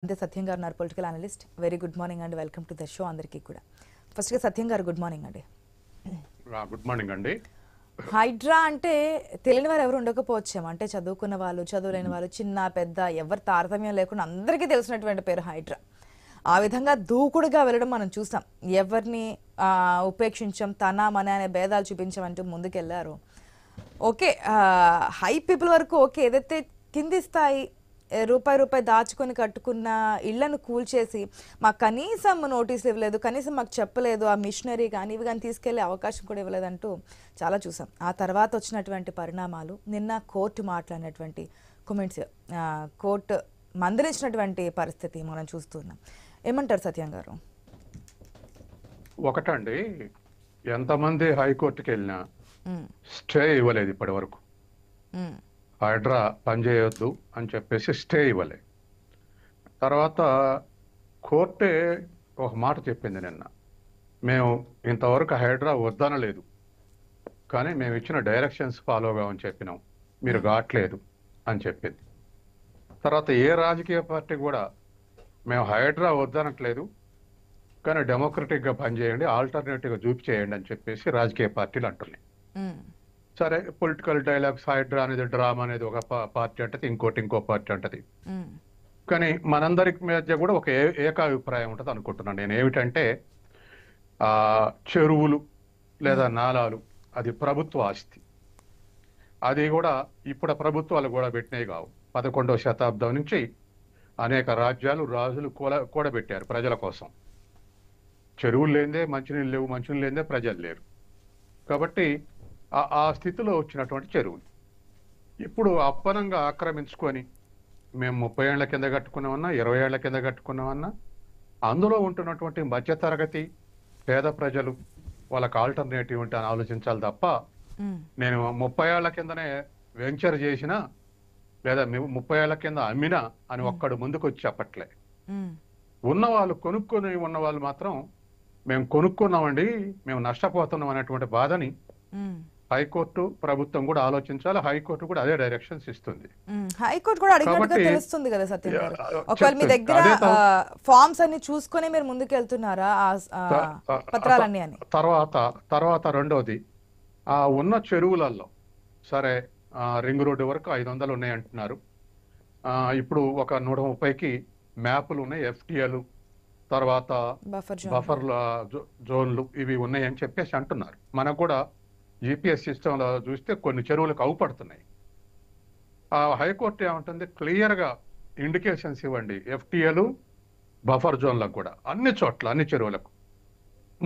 అంతే సత్యం గారు ఉన్నారు, political analyst. Very good morning అండి, వెల్కమ్ టు ద షో అందరికీ కూడా. ఫస్ట్గా సత్యం గారు గుడ్ మార్నింగ్ అండి. గుడ్ మార్నింగ్ అండి. హైడ్రా అంటే తెలియని వారు ఎవరు ఉండకపోవచ్చేమో, అంటే చదువుకున్న వాళ్ళు, చదువులేని వాళ్ళు, చిన్న పెద్ద ఎవరు తారతమ్యం లేకుండా అందరికీ తెలిసినటువంటి పేరు హైడ్రా. ఆ విధంగా దూకుడుగా వెళ్ళడం మనం చూసాం. ఎవరిని ఉపేక్షించం, తన మన అనే భేదాలు చూపించమంటూ ముందుకెళ్లారు. ఓకే, హై పీపుల్ వరకు ఓకే, ఏదైతే కింది స్థాయి రూపాయి దాచుకొని కట్టుకున్న ఇళ్లను కూల్చేసి మాకు కనీసం నోటీసులు ఇవ్వలేదు, కనీసం మాకు చెప్పలేదు, ఆ మిషనరీ కానీ ఇవి కానీ తీసుకెళ్లే అవకాశం కూడా ఇవ్వలేదంటూ చాలా చూసాం. ఆ తర్వాత వచ్చినటువంటి పరిణామాలు, నిన్న కోర్టు మాట్లాడినటువంటి కామెంట్స్, కోర్టు మందలించినటువంటి పరిస్థితి మనం చూస్తున్నాం. ఏమంటారు సత్యం గారు? ఒకటండి, ఎంతమంది హైకోర్టుకి వెళ్ళినా స్టే ఇవ్వలేదు ఇప్పటి వరకు. హైడ్రా పనిచేయొద్దు అని చెప్పేసి స్టే ఇవ్వలే. తర్వాత కోర్టే ఒక మాట చెప్పింది నిన్న, మేము ఇంతవరకు హైడ్రా వద్దనలేదు, కానీ మేము ఇచ్చిన డైరెక్షన్స్ ఫాలో కావని చెప్పినాం, మీరు కావట్లేదు అని చెప్పింది. తర్వాత ఏ రాజకీయ పార్టీ కూడా మేము హైడ్రా వద్దనట్లేదు, కానీ డెమోక్రటిక్గా పనిచేయండి, ఆల్టర్నేటివ్గా చూపి చేయండి అని చెప్పేసి రాజకీయ పార్టీలు అంటున్నాయి. సరే, పొలిటికల్ డైలాగ్స్, హైడ్రా అనేది డ్రామా అనేది ఒక పార్టీ అంటది, ఇంకో పార్టీ అంటది. కానీ మనందరికి మధ్య కూడా ఒక ఏకాభిప్రాయం ఉంటుంది అనుకుంటున్నాను నేను. ఏమిటంటే చెరువులు లేదా నాలాలు అది ప్రభుత్వ ఆస్తి. అది కూడా ఇప్పుడు ప్రభుత్వాలు కూడా పెట్టినవి కావు. 11వ శతాబ్దం నుంచి అనేక రాజ్యాలు, రాజులు కూడబెట్టారు ప్రజల కోసం. చెరువులు లేదే మంచినీళ్ళు లేవు, మంచినీళ్ళు లేదే ప్రజలు లేరు. కాబట్టి ఆ స్థితిలో వచ్చినటువంటి చెరువులు ఇప్పుడు అప్పనంగా ఆక్రమించుకొని మేము 30 ఏళ్ల కింద కట్టుకున్నామన్నా, 20 ఏళ్ల కింద కట్టుకున్నామన్నా, అందులో ఉంటున్నటువంటి మధ్యతరగతి పేద ప్రజలు వాళ్ళకి ఆల్టర్నేటివ్ ఉంటే అని ఆలోచించాలి తప్ప, నేను 30 ఏళ్ల కిందనే వెంచర్ చేసినా లేదా 30 ఏళ్ల కింద అమ్మినా అని ఒక్కడు ముందుకు వచ్చి చెప్పట్లే. ఉన్నవాళ్ళు, కొనుక్కొని ఉన్న వాళ్ళు మాత్రం మేము కొనుక్కున్నామండి, మేము నష్టపోతున్నాం అనేటువంటి బాధని హైకోర్టు, ప్రభుత్వం కూడా ఆలోచించాలి. హైకోర్టు కూడా అదే డైరెక్షన్స్ ఇస్తుంది. హైకోర్టు కూడా అడిగినట్టుగా తెలుస్తుంది కదా సత్యం గారు. ఒకవేళ మీ దగ్గర ఫార్మ్స్ అన్ని చూసుకొని మీరు ముందుకు వెళ్తున్నారా పత్రాలన్నీ అని? తర్వాత రెండోది, ఆ ఉన్న చెరువులలో సరే రింగ్ రోడ్డు వరకు 500 ఉన్నాయి అంటున్నారు. ఇప్పుడు ఒక 130కి మ్యాపులు ఉన్నాయి, ఎఫ్టీఎలు, తర్వాత బఫర్ జోన్లు ఇవి ఉన్నాయని చెప్పేసి అంటున్నారు. మనకు కూడా జిపిఎస్ సిస్టంలో చూస్తే కొన్ని చెరువులకు అవుపడుతున్నాయి. ఆ హైకోర్టు ఏమంటుంది, క్లియర్గా ఇండికేషన్స్ ఇవ్వండి, ఎఫ్టీఎలు, బఫర్ జోన్లకు కూడా, అన్ని చోట్ల అన్ని చెరువులకు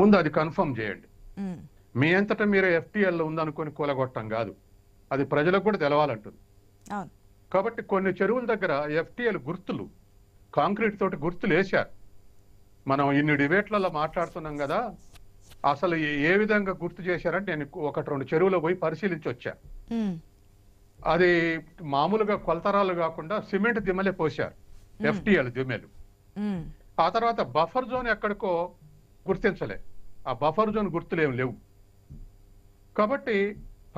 ముందు అది కన్ఫర్మ్ చేయండి. మీ అంతటా మీరే ఎఫ్టీఎల్ ఉందనుకొని కూలగొట్టం కాదు, అది ప్రజలకు కూడా తెలవాలంటుంది. కాబట్టి కొన్ని చెరువుల దగ్గర ఎఫ్టీఎల్ గుర్తులు, కాంక్రీట్ తోటి గుర్తులు వేశారు. మనం ఇన్ని డిబేట్లలో మాట్లాడుతున్నాం కదా, అసలు ఏ విధంగా గుర్తు చేశారంటే నేను 1-2 చెరువులో పోయి పరిశీలించి వచ్చా. అది మామూలుగా కొలతరాలు కాకుండా సిమెంట్ దిమ్మలే పోశారు, ఎఫ్టీఎల్ దిమ్మలు. ఆ తర్వాత బఫర్ జోన్ ఎక్కడికో గుర్తించలే, ఆ బఫర్ జోన్ గుర్తులేం లేవు. కాబట్టి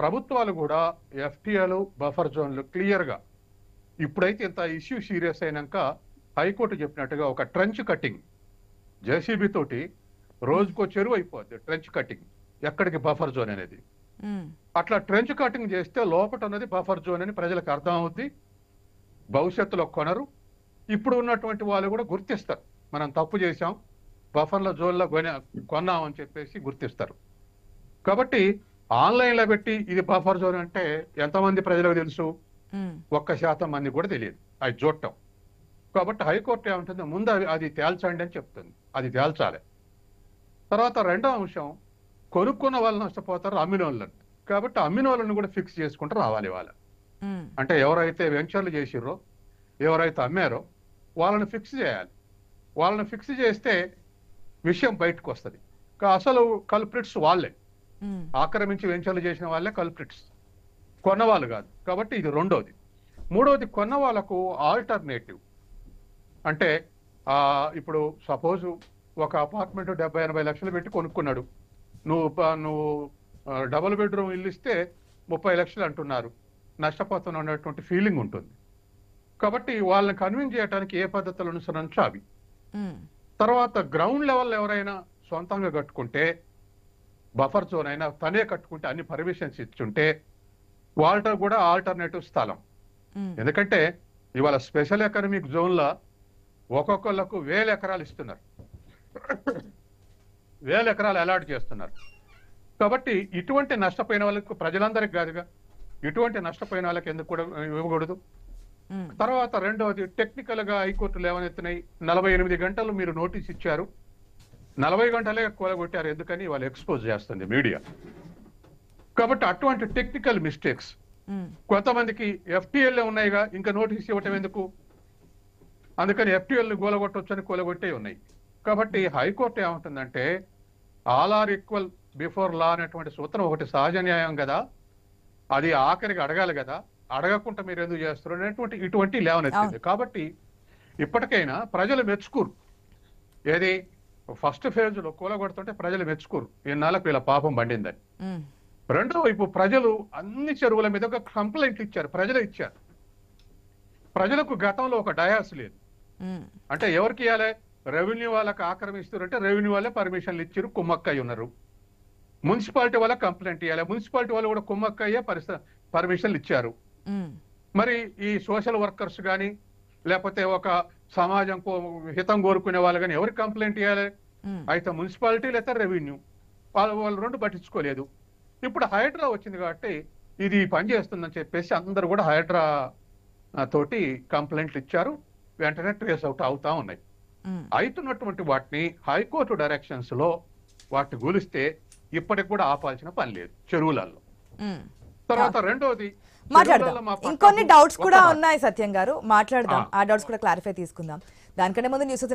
ప్రభుత్వాలు కూడా ఎఫ్టీఎల్, బఫర్ జోన్లు క్లియర్గా, ఇప్పుడైతే ఇంత ఇష్యూ సీరియస్ అయినాక హైకోర్టు చెప్పినట్టుగా ఒక ట్రెంచ్ కటింగ్ జేసీబీ తోటి రోజుకో చెరువు అయిపోద్ది, ట్రెంచ్ కటింగ్ ఎక్కడికి బఫర్ జోన్ అనేది. అట్లా ట్రెంచ్ కటింగ్ చేస్తే లోపట ఉన్నది బఫర్ జోన్ అని ప్రజలకు అర్థం అవుద్ది, భవిష్యత్తులో కొనరు. ఇప్పుడు ఉన్నటువంటి వాళ్ళు కూడా గుర్తిస్తారు, మనం తప్పు చేశాం, బఫర్ల జోన్లో కొన్నాం అని చెప్పేసి గుర్తిస్తారు. కాబట్టి ఆన్లైన్లో పెట్టి ఇది బఫర్ జోన్ అంటే ఎంతమంది ప్రజలకు తెలుసు? 1% మంది కూడా తెలియదు, అది చూడటం. కాబట్టి హైకోర్టు ఏమంటుంది, ముందు అది తేల్చండి అని చెప్తుంది, అది తేల్చాలి. తర్వాత రెండో అంశం, కొనుక్కున్న వాళ్ళు నష్టపోతారు, అమ్మిన వాళ్ళని. కాబట్టి అమ్మిన వాళ్ళని కూడా ఫిక్స్ చేసుకుంటూ రావాలి వాళ్ళు. అంటే ఎవరైతే వెంచర్లు చేసిర్రో, ఎవరైతే అమ్మారో వాళ్ళని ఫిక్స్ చేయాలి. వాళ్ళని ఫిక్స్ చేస్తే విషయం బయటకు వస్తుంది. అసలు కల్ప్రిట్స్ వాళ్ళే, ఆక్రమించి వెంచర్లు చేసిన వాళ్ళే కల్ప్రిట్స్, కొన్నవాళ్ళు కాదు. కాబట్టి ఇది రెండోది. మూడోది, కొన్న వాళ్ళకు ఆల్టర్నేటివ్ అంటే ఇప్పుడు సపోజు ఒక అపార్ట్మెంట్ 70-80 లక్షలు పెట్టి కొనుక్కున్నాడు, నువ్వు డబుల్ బెడ్రూమ్ ఇల్లు ఇస్తే 30 లక్షలు అంటున్నారు, నష్టపోతున్నటువంటి ఫీలింగ్ ఉంటుంది. కాబట్టి వాళ్ళని కన్విన్స్ చేయడానికి ఏ పద్ధతులు అనుసరించో అవి. ఉమ్, తర్వాత గ్రౌండ్ లెవెల్ ఎవరైనా సొంతంగా కట్టుకుంటే, బఫర్ జోన్ అయినా తనే కట్టుకుంటే అన్ని పర్మిషన్స్ ఇచ్చుంటే వాళ్ళతో కూడా ఆల్టర్నేటివ్ స్థలం. ఉమ్, ఎందుకంటే ఇవాళ స్పెషల్ ఎకనామిక్ జోన్లో ఒక్కొక్కళ్ళకు 1000 ఎకరాలు ఇస్తున్నారు, 1000 ఎకరాలు అలాట్ చేస్తున్నారు. కాబట్టి ఇటువంటి నష్టపోయిన వాళ్ళకు, ప్రజలందరికీ కాదుగా, ఇటువంటి నష్టపోయిన వాళ్ళకి ఎందుకు కూడా ఇవ్వకూడదు. ఉమ్, తర్వాత రెండవది, టెక్నికల్ గా హైకోర్టు లేవనెత్తినాయి. 48 గంటలు మీరు నోటీస్ ఇచ్చారు, 40 గంటలే కూలగొట్టారు. ఎందుకని వాళ్ళు ఎక్స్పోజ్ చేస్తుంది మీడియా. కాబట్టి అటువంటి టెక్నికల్ మిస్టేక్స్ ఉమ్, కొంతమందికి FTL ఉన్నాయిగా, ఇంకా నోటీస్ ఇవ్వటం ఎందుకు, అందుకని FTL ని కూలగొట్టొచ్చు అని కూలగొట్టే ఉన్నాయి. కాబట్టి హైకోర్టు ఏమంటుందంటే all are equal before law అనేటువంటి సూత్రం ఒకటి సహజ న్యాయం కదా, అది ఆఖరికి అడగాలి కదా, అడగకుండా మీరు ఎందుకు చేస్తారు అనేటువంటి ఇటువంటి లేవనెత్తింది. కాబట్టి ఇప్పటికైనా ప్రజలు మెచ్చుకోరు. ఏది ఫస్ట్ ఫేజ్ లో కూలగొడుతుంటే ప్రజలు మెచ్చుకోరు, ఇన్నాళ్ళకు వీళ్ళ పాపం పండిందని. ఉమ్, రెండో వైపు ప్రజలు అన్ని చెరువుల మీద ఒక కంప్లైంట్ ఇచ్చారు, ప్రజలు ఇచ్చారు. ప్రజలకు గతంలో ఒక డయాస్ లేదు. ఉమ్, అంటే ఎవరికి ఇవ్వాలి, రెవెన్యూ వాళ్ళకి ఆక్రమిస్తారంటే రెవెన్యూ వాళ్ళే పర్మిషన్లు ఇచ్చారు, కుమ్మక్కయ్య ఉన్నారు. మున్సిపాలిటీ వాళ్ళకి కంప్లైంట్ ఇవ్వాలి, మున్సిపాలిటీ వాళ్ళు కూడా కుమ్మక్కయ్యే పర్మిషన్లు ఇచ్చారు. ఉమ్, మరి ఈ సోషల్ వర్కర్స్ కానీ లేకపోతే ఒక సమాజం హితం కోరుకునే వాళ్ళు కానీ ఎవరికి కంప్లైంట్ ఇవ్వాలి, ఉమ్, అయితే మున్సిపాలిటీ లేదా రెవెన్యూ. వాళ్ళు రెండు పట్టించుకోలేదు. ఇప్పుడు హైడ్రా వచ్చింది కాబట్టి ఇది పని చేస్తుందని చెప్పేసి అందరూ కూడా హైడ్రా తోటి కంప్లైంట్లు ఇచ్చారు. వెంటనే ట్రేస్ అవుట్ అవుతా ఉన్నాయి. ఉమ్, అవుతున్నటువంటి వాటిని హైకోర్టు డైరెక్షన్స్ లో వాటిని గూలిస్తే ఇప్పటికి కూడా ఆపాల్సిన పని లేదు చెరువులలో. ఉమ్. తర్వాత రెండోది, మాట్లాడదాం. చెరువులలో మా పక్కకు ఇంకొన్ని డౌట్స్ కూడా ఒక మాట. ఉన్నాయి సత్యం గారు, మాట్లాడదాం. ఆ డౌట్స్ కూడా క్లారిఫై తీసుకుందాం. దానికంటే ముందు న్యూస్